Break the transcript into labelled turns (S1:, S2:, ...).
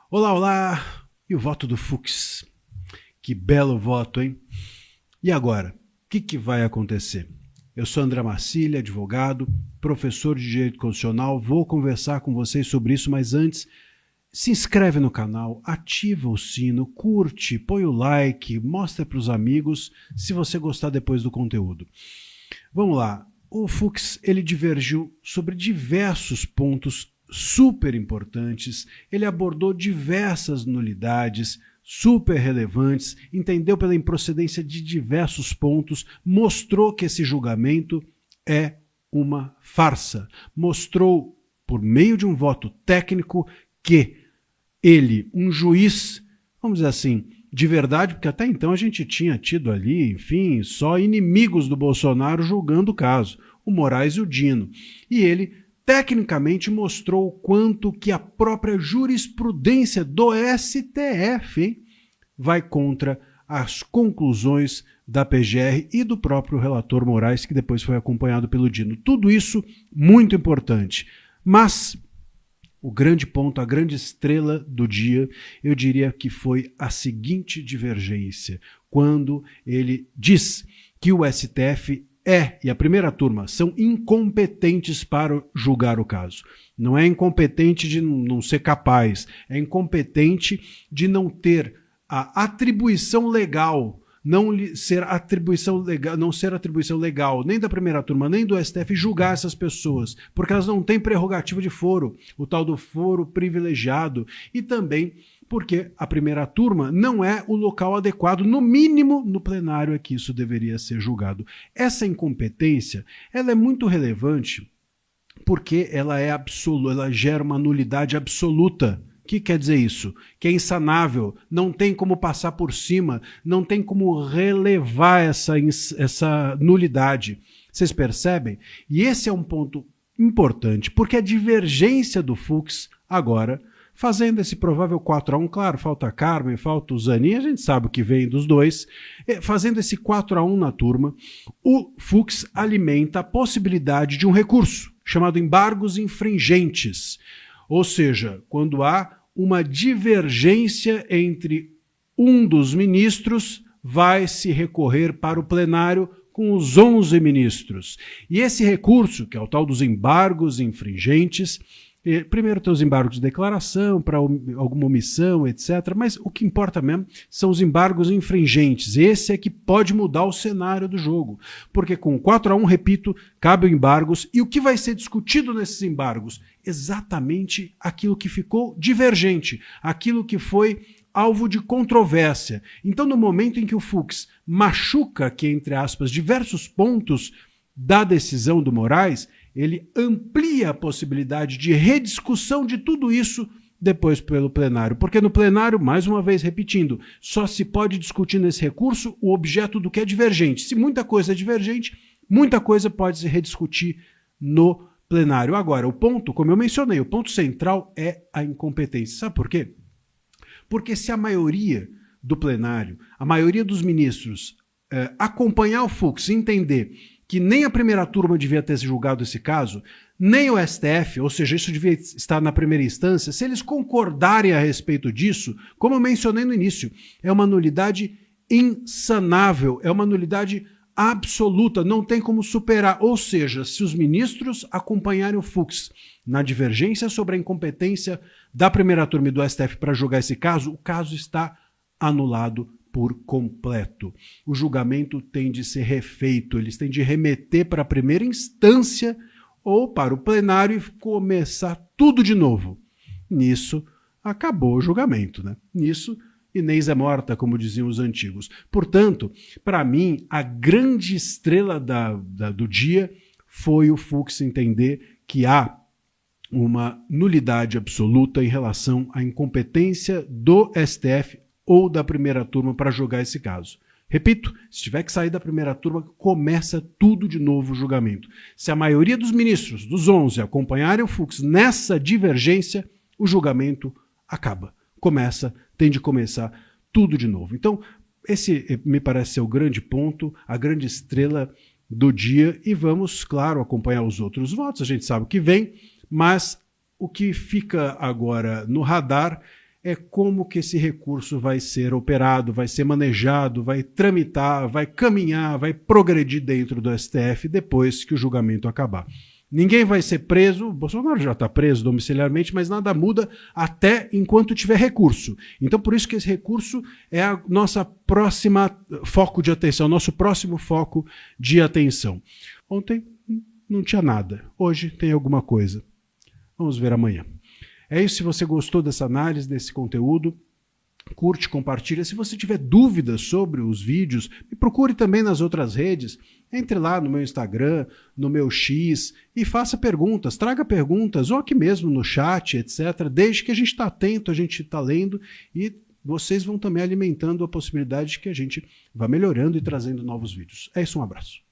S1: Olá, olá! E o voto do Fux? Que belo voto, hein? E agora? O que vai acontecer? Eu sou André Marcília, advogado, professor de Direito Constitucional. Vou conversar com vocês sobre isso, mas antes, se inscreve no canal, ativa o sino, curte, põe o like, mostra para os amigos se você gostar depois do conteúdo. Vamos lá. O Fux, ele divergiu sobre diversos pontos super importantes, ele abordou diversas nulidades super relevantes, entendeu pela improcedência de diversos pontos, mostrou que esse julgamento é uma farsa, mostrou por meio de um voto técnico que ele, um juiz, vamos dizer assim, de verdade, porque até então a gente tinha tido ali, enfim, só inimigos do Bolsonaro julgando o caso, o Moraes e o Dino, e ele tecnicamente mostrou o quanto que a própria jurisprudência do STF vai contra as conclusões da PGR e do próprio relator Moraes, que depois foi acompanhado pelo Dino. Tudo isso muito importante. Mas o grande ponto, a grande estrela do dia, eu diria que foi a seguinte divergência, quando ele diz que o STF e a primeira turma são incompetentes para julgar o caso. Não é incompetente de não ser capaz, é incompetente de não ter a atribuição legal, não ser atribuição legal nem da primeira turma, nem do STF julgar essas pessoas, porque elas não têm prerrogativa de foro, o tal do foro privilegiado, e também porque a primeira turma não é o local adequado, no mínimo no plenário é que isso deveria ser julgado. Essa incompetência, ela é muito relevante porque ela é absoluta, ela gera uma nulidade absoluta. O que quer dizer isso? Que é insanável, não tem como passar por cima, não tem como relevar essa nulidade. Vocês percebem? E esse é um ponto importante, porque a divergência do Fux agora, fazendo esse provável 4-1, claro, falta Carmen, falta o Zanin, a gente sabe o que vem dos dois, fazendo esse 4-1 na turma, o Fux alimenta a possibilidade de um recurso, chamado embargos infringentes, ou seja, quando há uma divergência entre um dos ministros, vai se recorrer para o plenário com os 11 ministros. E esse recurso, que é o tal dos embargos infringentes, primeiro tem os embargos de declaração, para alguma omissão, etc. Mas o que importa mesmo são os embargos infringentes. Esse é que pode mudar o cenário do jogo. Porque com 4-1, repito, cabe embargos. E o que vai ser discutido nesses embargos? Exatamente aquilo que ficou divergente, aquilo que foi alvo de controvérsia. Então, no momento em que o Fux machuca aqui, entre aspas, diversos pontos da decisão do Moraes, ele amplia a possibilidade de rediscussão de tudo isso depois pelo plenário. Porque no plenário, mais uma vez repetindo, só se pode discutir nesse recurso o objeto do que é divergente. Se muita coisa é divergente, muita coisa pode se rediscutir no plenário. Agora, o ponto, como eu mencionei, o ponto central é a incompetência. Sabe por quê? Porque se a maioria do plenário, a maioria dos ministros, acompanhar o Fux e entender que nem a primeira turma devia ter julgado esse caso, nem o STF, ou seja, isso devia estar na primeira instância, se eles concordarem a respeito disso, como eu mencionei no início, é uma nulidade insanável, é uma nulidade absoluta, não tem como superar. Ou seja, se os ministros acompanharem o Fux na divergência sobre a incompetência da primeira turma e do STF para julgar esse caso, o caso está anulado por completo. O julgamento tem de ser refeito, eles têm de remeter para a primeira instância ou para o plenário e começar tudo de novo. Nisso, acabou o julgamento, né? Nisso, Inês é morta, como diziam os antigos. Portanto, para mim, a grande estrela do dia foi o Fux entender que há uma nulidade absoluta em relação à incompetência do STF ou da primeira turma para julgar esse caso. Repito, se tiver que sair da primeira turma, começa tudo de novo o julgamento. Se a maioria dos ministros, dos 11, acompanharem o Fux nessa divergência, o julgamento acaba. Tem de começar tudo de novo. Então, esse me parece ser o grande ponto, a grande estrela do dia, e vamos, claro, acompanhar os outros votos, a gente sabe o que vem, mas o que fica agora no radar é como que esse recurso vai ser operado, vai ser manejado, vai tramitar, vai caminhar, vai progredir dentro do STF depois que o julgamento acabar. Ninguém vai ser preso, o Bolsonaro já está preso domiciliarmente, mas nada muda até enquanto tiver recurso. Então, por isso que esse recurso é a nossa próxima foco de atenção, nosso próximo foco de atenção. Ontem não tinha nada, hoje tem alguma coisa. Vamos ver amanhã. É isso, se você gostou dessa análise, desse conteúdo, curte, compartilha. Se você tiver dúvidas sobre os vídeos, me procure também nas outras redes. Entre lá no meu Instagram, no meu X e faça perguntas, traga perguntas, ou aqui mesmo no chat, etc. Desde que a gente está atento, a gente está lendo e vocês vão também alimentando a possibilidade de que a gente vá melhorando e trazendo novos vídeos. É isso, um abraço.